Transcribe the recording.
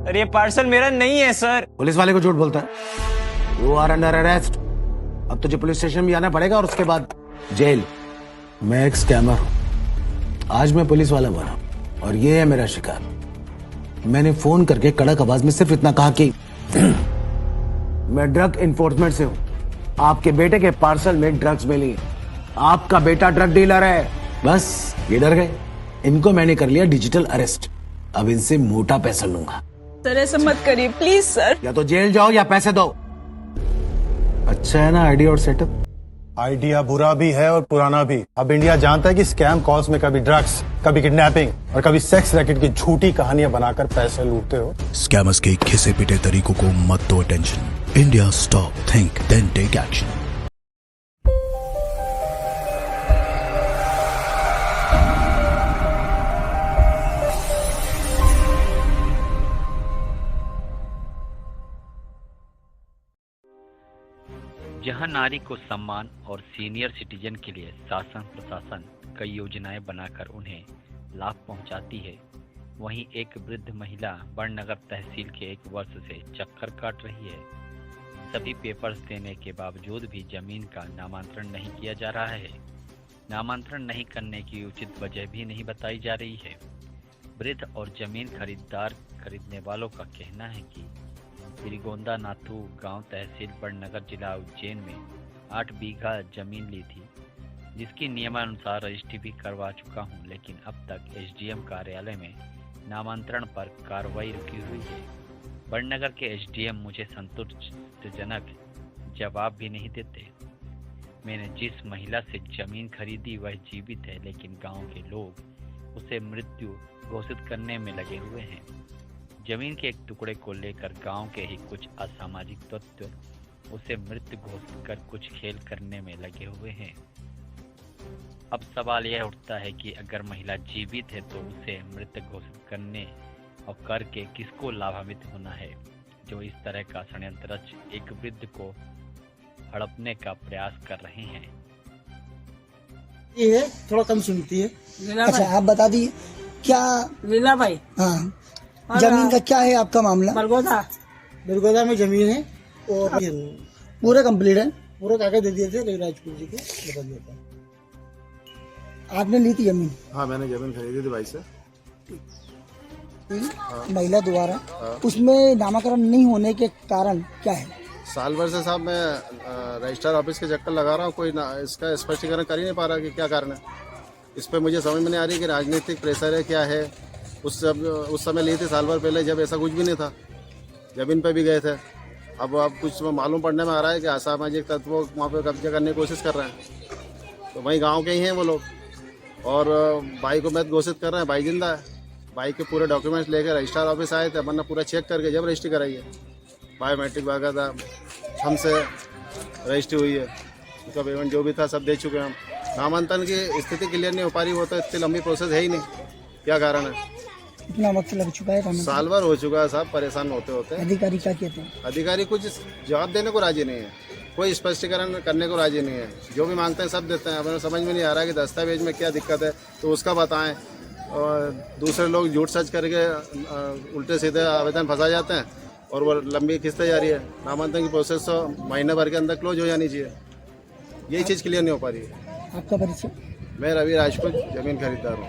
और ये पार्सल मेरा नहीं है सर। पुलिस वाले को झूठ बोलता है। You are under arrest. अब तुझे पुलिस स्टेशन भी आना पड़ेगा और उसके बाद जेल। मैं एक स्कैमर हूं। आज मैं पुलिस वाला बना और ये है मेरा शिकार। मैंने फोन करके कड़क आवाज में सिर्फ इतना कहा कि मैं ड्रग इन्फोर्समेंट से हूं। आपके बेटे के पार्सल में ड्रग्स मिली। आपका बेटा ड्रग डीलर है। बस ये डर गए। इनको मैंने कर लिया डिजिटल अरेस्ट। अब इनसे मोटा पैसा लूंगा। सर ऐसा मत करिए प्लीज सर। या तो जेल जाओ या पैसे दो। अच्छा है ना आइडिया और सेटअप? आइडिया बुरा भी है और पुराना भी। अब इंडिया जानता है कि स्कैम कॉल्स में कभी ड्रग्स, कभी किडनैपिंग और कभी सेक्स रैकेट की झूठी कहानियां बनाकर पैसे लूटते हो। स्कैमर्स के घिसे पिटे तरीकों को मत दो attention. India stop, think then take action. जहां नारी को सम्मान और सीनियर सिटीजन के लिए शासन प्रशासन कई योजनाएं बनाकर उन्हें लाभ पहुंचाती है, वहीं एक वृद्ध महिला बड़नगर तहसील के 1 वर्ष से चक्कर काट रही है। सभी पेपर्स देने के बावजूद भी जमीन का नामांतरण नहीं किया जा रहा है। नामांतरण नहीं करने की उचित वजह भी नहीं बताई जा रही है। वृद्ध और जमीन खरीदने वालों का कहना है कि श्रीगोंदा नाथू गांव तहसील बड़नगर जिला उज्जैन में 8 बीघा जमीन ली थी, जिसकी नियमानुसार रजिस्ट्री भी करवा चुका हूं, लेकिन अब तक एसडीएम कार्यालय में नामांतरण पर कार्रवाई रुकी हुई है। बड़नगर के एसडीएम मुझे संतुष्टिजनक जवाब भी नहीं देते। मैंने जिस महिला से जमीन खरीदी वह जीवित है, लेकिन गांव के लोग उसे मृत्यु घोषित करने में लगे हुए हैं। जमीन के एक टुकड़े को लेकर गांव के ही कुछ असामाजिक तत्व उसे मृत घोषित कर कुछ खेल करने में लगे हुए हैं। अब सवाल यह उठता है कि अगर महिला जीवित है तो उसे मृत घोषित करने और करके किसको लाभान्वित होना है, जो इस तरह का षड्यंत्र रच एक वृद्ध को हड़पने का प्रयास कर रहे हैं। ये है थोड़ा कम सुनती है। अच्छा आप बता दीजिए क्या लीला भाई। हाँ जमीन का क्या है आपका मामला? बरगोदा में जमीन है और पूरा कंप्लीट है। पूरा कागज दे दिए थे लेकिन राजपूत जी को बता दिया था। आपने ली थी जमीन? हाँ मैंने जमीन खरीदी थी भाई से। महिला द्वारा उसमें नामाकरण नहीं होने के कारण क्या है? साल भर से साहब मैं रजिस्ट्रार ऑफिस के चक्कर लगा रहा हूँ, कोई इसका स्पष्टीकरण कर ही नहीं पा रहा कि क्या कारण है। इस पर मुझे समझ में नहीं आ रही कि राजनीतिक प्रेशर है क्या है। उस समय लिए थे साल भर पहले जब ऐसा कुछ भी नहीं था, जमीन पे भी गए थे। अब कुछ मालूम पड़ने में आ रहा है कि असामाजिक तत्व वहाँ पे कब्जा करने की कोशिश कर रहे हैं। तो वहीं गांव के ही हैं वो लोग और भाई को मृत घोषित कर रहे हैं। भाई जिंदा है। भाई के पूरे डॉक्यूमेंट्स लेकर रजिस्ट्रार ऑफिस आए थे, वरना पूरा चेक करके जब रजिस्ट्री कराई है। बायोमेट्रिक वगैरह हमसे रजिस्ट्री हुई है, उसका पेमेंट जो भी था सब दे चुके हैं हम। नामांतरण की स्थिति क्लियर नहीं हो पा रही, वो तो इतनी लंबी प्रोसेस है ही नहीं। क्या कारण है? इतना वक्त लग चुका है? साल भर हो चुका है साहब, परेशान होते होते। अधिकारी क्या कहते हैं? अधिकारी कुछ जवाब देने को राजी नहीं है, कोई स्पष्टीकरण करने को राजी नहीं है। जो भी मांगते हैं सब देते हैं। हमें समझ में नहीं आ रहा कि दस्तावेज में क्या दिक्कत है तो उसका बताएं। और दूसरे लोग झूठ सच करके उल्टे सीधे आवेदन फंसा जाते हैं और वो लंबी खिंचते जा रही है। नामांकन की प्रोसेस तो महीने भर के अंदर क्लोज हो जानी चाहिए। यही चीज़ क्लियर नहीं हो पा रही है। आपका परिचय? मैं रवि राजपूत, जमीन खरीदार हूँ।